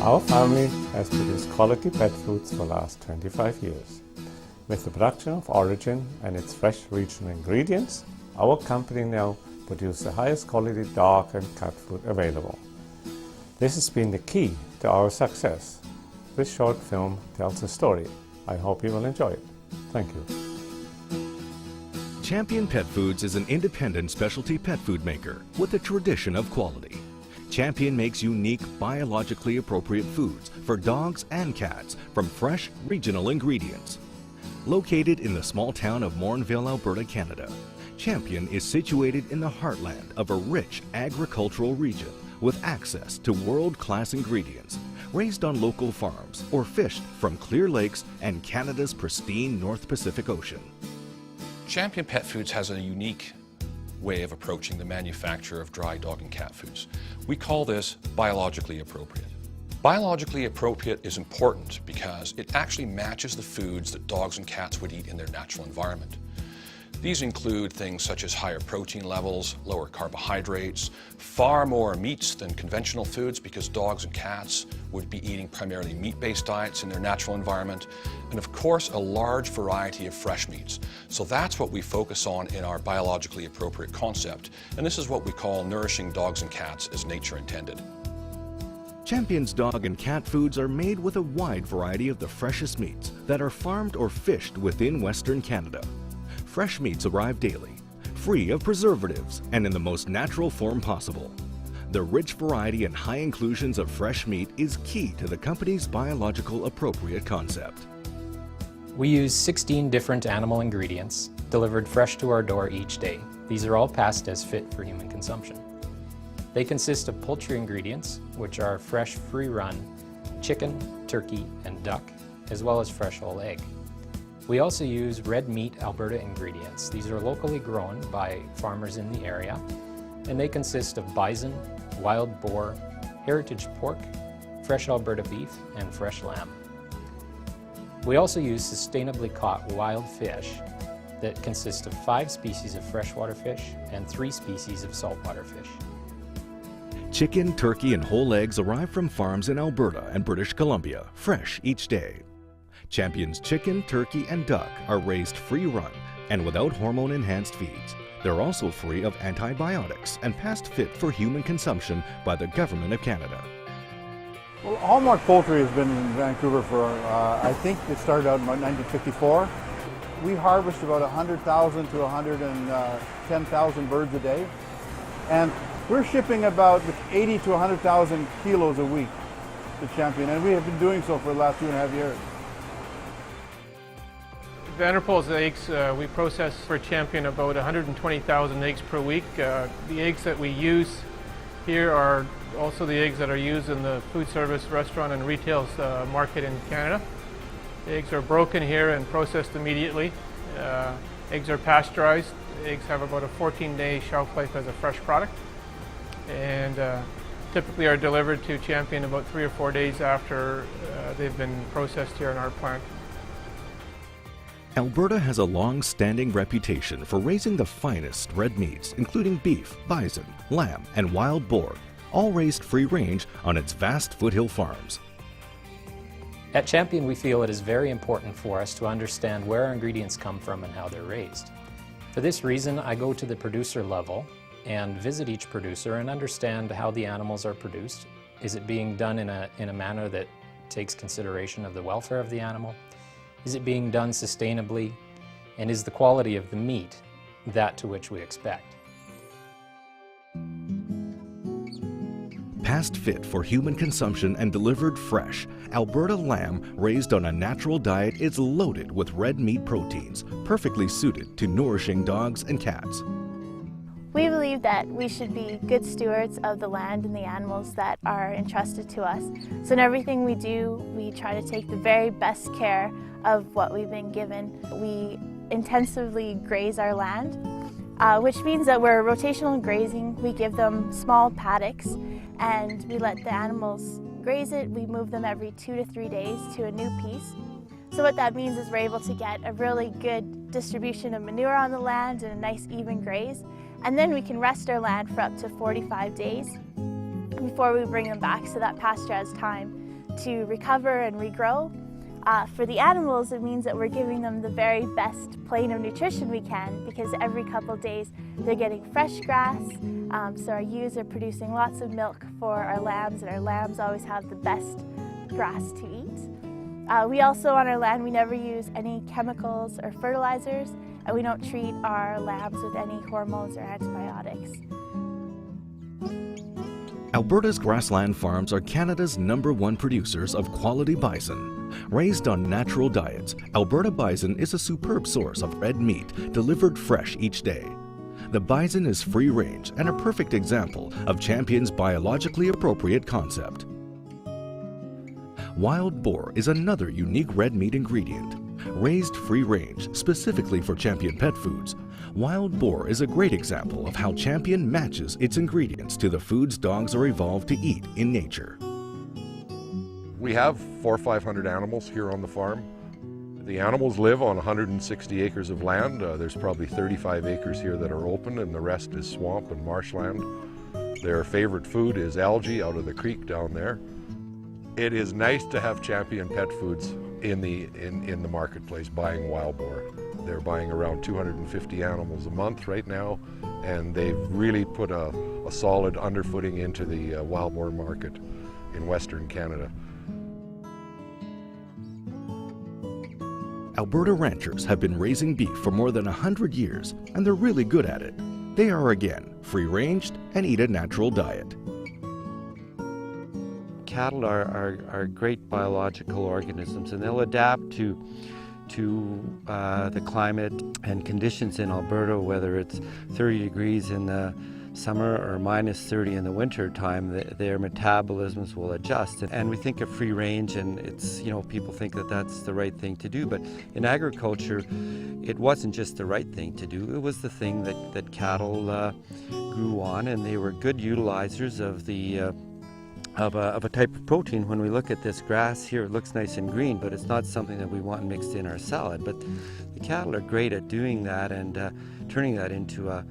Our family has produced quality pet foods for the last 25 years. With the production of Orijen and its fresh regional ingredients, our company now produces the highest quality dog and cat food available. This has been the key to our success. This short film tells a story. I hope you will enjoy it. Thank you. Champion Pet Foods is an independent specialty pet food maker with a tradition of quality. Champion makes unique, biologically appropriate foods for dogs and cats from fresh, regional ingredients. Located in the small town of Morinville, Alberta, Canada, Champion is situated in the heartland of a rich agricultural region with access to world-class ingredients, raised on local farms or fished from clear lakes and Canada's pristine North Pacific Ocean. Champion Pet Foods has a unique way of approaching the manufacture of dry dog and cat foods. We call this biologically appropriate. Biologically appropriate is important because it actually matches the foods that dogs and cats would eat in their natural environment. These include things such as higher protein levels, lower carbohydrates, far more meats than conventional foods because dogs and cats would be eating primarily meat-based diets in their natural environment, and of course a large variety of fresh meats. So that's what we focus on in our biologically appropriate concept, and this is what we call nourishing dogs and cats as nature intended. Champion's dog and cat foods are made with a wide variety of the freshest meats that are farmed or fished within Western Canada. Fresh meats arrive daily, free of preservatives and in the most natural form possible. The rich variety and high inclusions of fresh meat is key to the company's biological appropriate concept. We use 16 different animal ingredients delivered fresh to our door each day. These are all passed as fit for human consumption. They consist of poultry ingredients, which are fresh free-run chicken, turkey, and duck, as well as fresh whole egg. We also use red meat Alberta ingredients. These are locally grown by farmers in the area, and they consist of bison, wild boar, heritage pork, fresh Alberta beef, and fresh lamb. We also use sustainably caught wild fish that consist of 5 species of freshwater fish and 3 species of saltwater fish. Chicken, turkey, and whole eggs arrive from farms in Alberta and British Columbia, fresh each day. Champion's chicken, turkey, and duck are raised free-run and without hormone-enhanced feeds. They're also free of antibiotics and passed fit for human consumption by the Government of Canada. Well, Hallmark Poultry has been in Vancouver for, I think it started out in about 1954. We harvest about 100,000 to 110,000 birds a day. And we're shipping about 80 to 100,000 kilos a week to Champion, and we have been doing so for the last 2.5 years. Vanderpool's eggs, we process for Champion about 120,000 eggs per week. The eggs that we use here are also the eggs that are used in the food service, restaurant, and retail market in Canada. The eggs are broken here and processed immediately. Eggs are pasteurized. Eggs have about a 14-day shelf life as a fresh product, and typically are delivered to Champion about 3 or 4 days after they've been processed here in our plant. Alberta has a long-standing reputation for raising the finest red meats, including beef, bison, lamb, and wild boar, all raised free-range on its vast foothill farms. At Champion, we feel it is very important for us to understand where our ingredients come from and how they're raised. For this reason, I go to the producer level and visit each producer and understand how the animals are produced. Is it being done in a manner that takes consideration of the welfare of the animal? Is it being done sustainably? And is the quality of the meat that to which we expect? Passed fit for human consumption and delivered fresh, Alberta lamb raised on a natural diet is loaded with red meat proteins, perfectly suited to nourishing dogs and cats. We believe that we should be good stewards of the land and the animals that are entrusted to us. So in everything we do, we try to take the very best care of what we've been given. We intensively graze our land, which means that we're rotational grazing. We give them small paddocks and we let the animals graze it. We move them every 2 to 3 days to a new piece. So what that means is we're able to get a really good distribution of manure on the land and a nice even graze. And then we can rest our land for up to 45 days before we bring them back, so that pasture has time to recover and regrow. For the animals, it means that we're giving them the very best plane of nutrition we can, because every couple days they're getting fresh grass. So our ewes are producing lots of milk for our lambs, and our lambs always have the best grass to eat. We also, on our land, we never use any chemicals or fertilizers, and we don't treat our lambs with any hormones or antibiotics. Alberta's grassland farms are Canada's #1 producers of quality bison. Raised on natural diets, Alberta bison is a superb source of red meat delivered fresh each day. The bison is free range and a perfect example of Champion's biologically appropriate concept. Wild boar is another unique red meat ingredient. Raised free range specifically for Champion Pet Foods, wild boar is a great example of how Champion matches its ingredients to the foods dogs are evolved to eat in nature. We have 400 or 500 animals here on the farm. The animals live on 160 acres of land. There's probably 35 acres here that are open, and the rest is swamp and marshland. Their favorite food is algae out of the creek down there. It is nice to have Champion Pet Foods in the marketplace buying wild boar. They're buying around 250 animals a month right now, and they've really put a solid underfooting into the wild boar market in Western Canada. Alberta ranchers have been raising beef for more than 100 years, and they're really good at it. They are, again, free-ranged and eat a natural diet. Cattle are great biological organisms, and they'll adapt to the climate and conditions in Alberta, whether it's 30 degrees in the summer or -30 in the winter time. Their metabolisms will adjust. And we think of free range, and it's, people think that that's the right thing to do, but in agriculture it wasn't just the right thing to do, it was the thing that cattle grew on, and they were good utilizers of the of a type of protein. When we look at this grass here, it looks nice and green, but it's not something that we want mixed in our salad. But the cattle are great at doing that and turning that into a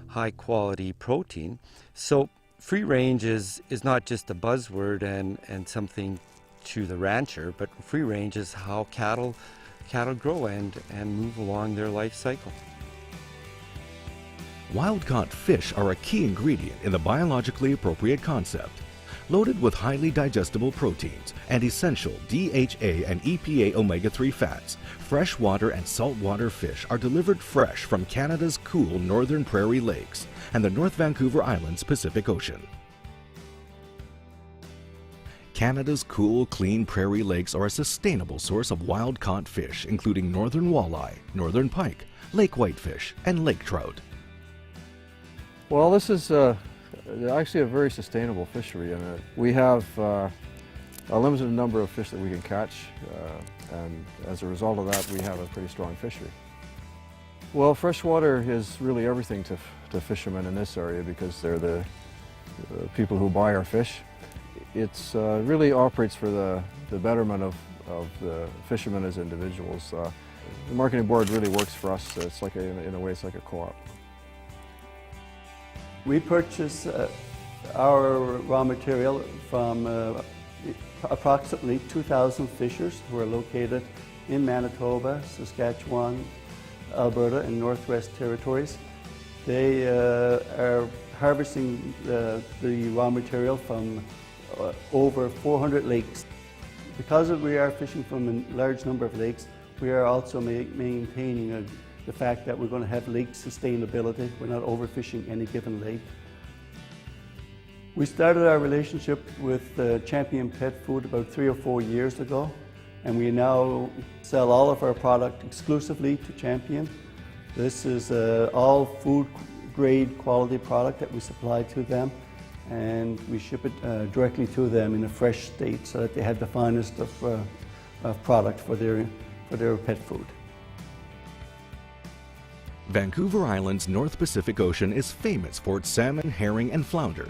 high quality protein. So free range is not just a buzzword and something to the rancher, but free range is how cattle grow and move along their life cycle. Wild-caught fish are a key ingredient in the biologically appropriate concept. Loaded with highly digestible proteins and essential DHA and EPA omega-3 fats, freshwater and saltwater fish are delivered fresh from Canada's cool northern prairie lakes and the North Vancouver Island's Pacific Ocean. Canada's cool, clean prairie lakes are a sustainable source of wild-caught fish, including northern walleye, northern pike, lake whitefish, and lake trout. Well, this is actually a very sustainable fishery, and we have a limited number of fish that we can catch, and as a result of that we have a pretty strong fishery. Well, freshwater is really everything to fishermen in this area because they're the people who buy our fish. It's really operates for the betterment of the fishermen as individuals. The marketing board really works for us. It's like in a way it's like a co-op. We purchase our raw material from approximately 2,000 fishers who are located in Manitoba, Saskatchewan, Alberta, and Northwest Territories. They are harvesting the raw material from over 400 lakes. Because we are fishing from a large number of lakes, we are also maintaining the fact that we're going to have lake sustainability. We're not overfishing any given lake. We started our relationship with Champion Pet Food about 3 or 4 years ago, and we now sell all of our product exclusively to Champion. This is all food grade quality product that we supply to them, and we ship it directly to them in a fresh state so that they have the finest of product for their pet food. Vancouver Island's North Pacific Ocean is famous for its salmon, herring, and flounder.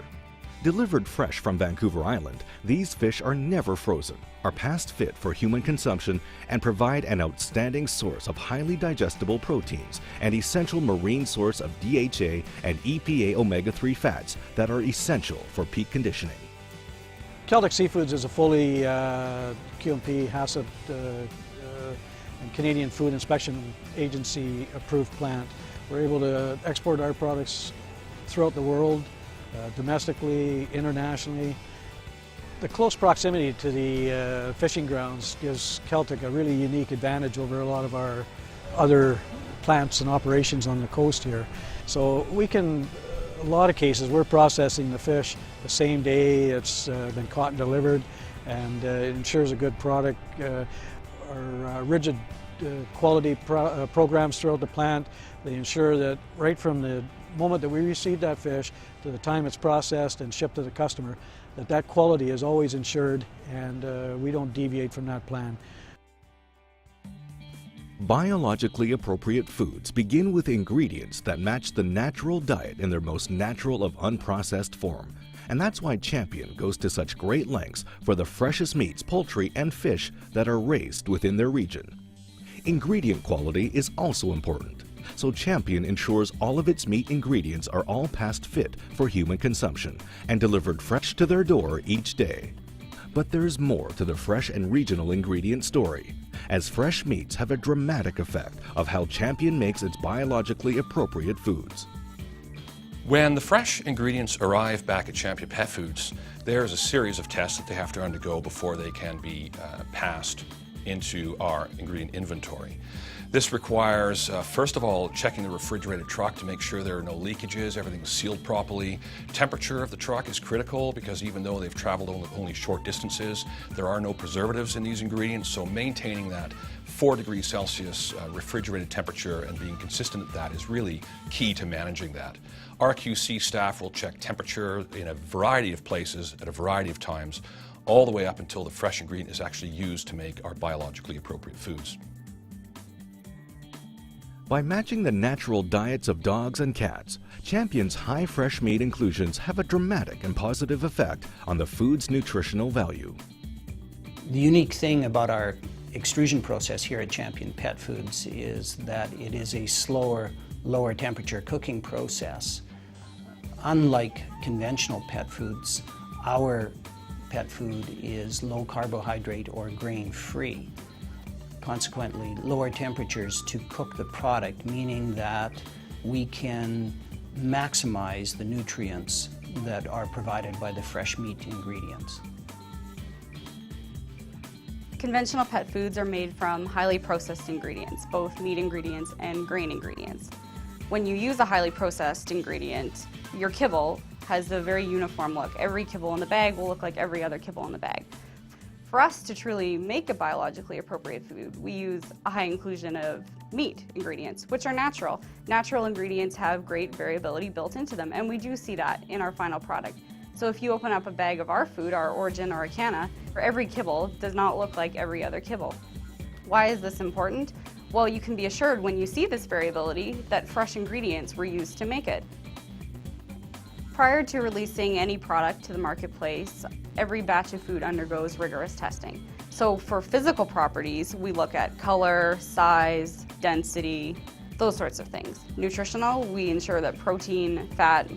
Delivered fresh from Vancouver Island, these fish are never frozen, are past fit for human consumption, and provide an outstanding source of highly digestible proteins and essential marine source of DHA and EPA omega-3 fats that are essential for peak conditioning. Celtic Seafoods is a fully QMP, HACCP, and Canadian Food Inspection Agency approved plant. We're able to export our products throughout the world, domestically, internationally. The close proximity to the fishing grounds gives Celtic a really unique advantage over a lot of our other plants and operations on the coast here. So we can, a lot of cases, we're processing the fish the same day it's been caught and delivered, and it ensures a good product. Our rigid quality programs throughout the plant, they ensure that right from the moment that we receive that fish to the time it's processed and shipped to the customer, that quality is always ensured, and we don't deviate from that plan. Biologically appropriate foods begin with ingredients that match the natural diet in their most natural of unprocessed form. And that's why Champion goes to such great lengths for the freshest meats, poultry, and fish that are raised within their region. Ingredient quality is also important, so Champion ensures all of its meat ingredients are all past fit for human consumption and delivered fresh to their door each day. But there's more to the fresh and regional ingredient story, as fresh meats have a dramatic effect of how Champion makes its biologically appropriate foods. When the fresh ingredients arrive back at Champion Pet Foods, there's a series of tests that they have to undergo before they can be passed into our ingredient inventory. This requires, first of all, checking the refrigerated truck to make sure there are no leakages, everything's sealed properly. Temperature of the truck is critical because even though they've traveled only short distances, there are no preservatives in these ingredients, so maintaining that 4 degrees Celsius refrigerated temperature and being consistent at that is really key to managing that. Our QC staff will check temperature in a variety of places at a variety of times, all the way up until the fresh ingredient is actually used to make our biologically appropriate foods. By matching the natural diets of dogs and cats, Champion's high fresh meat inclusions have a dramatic and positive effect on the food's nutritional value. The unique thing about our extrusion process here at Champion Pet Foods is that it is a slower, lower temperature cooking process. Unlike conventional pet foods, our pet food is low carbohydrate or grain free. Consequently, lower temperatures to cook the product, meaning that we can maximize the nutrients that are provided by the fresh meat ingredients. Conventional pet foods are made from highly processed ingredients, both meat ingredients and grain ingredients. When you use a highly processed ingredient, your kibble has a very uniform look. Every kibble in the bag will look like every other kibble in the bag. For us to truly make a biologically appropriate food, we use a high inclusion of meat ingredients, which are natural. Natural ingredients have great variability built into them, and we do see that in our final product. So if you open up a bag of our food, our Orijen or Akana, every kibble does not look like every other kibble. Why is this important? Well, you can be assured when you see this variability that fresh ingredients were used to make it. Prior to releasing any product to the marketplace, every batch of food undergoes rigorous testing. So for physical properties, we look at color, size, density, those sorts of things. Nutritional, we ensure that protein, fat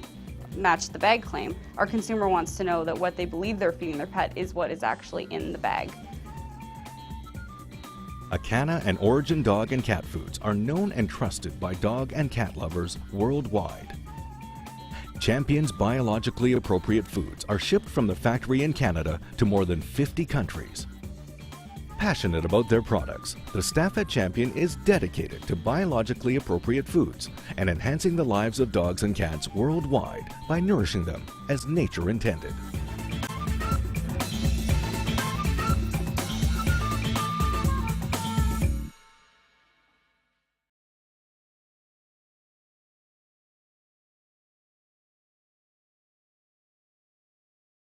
match the bag claim. Our consumer wants to know that what they believe they're feeding their pet is what is actually in the bag. Akana and Orijen dog and cat foods are known and trusted by dog and cat lovers worldwide. Champion's biologically appropriate foods are shipped from the factory in Canada to more than 50 countries. Passionate about their products, the staff at Champion is dedicated to biologically appropriate foods and enhancing the lives of dogs and cats worldwide by nourishing them as nature intended.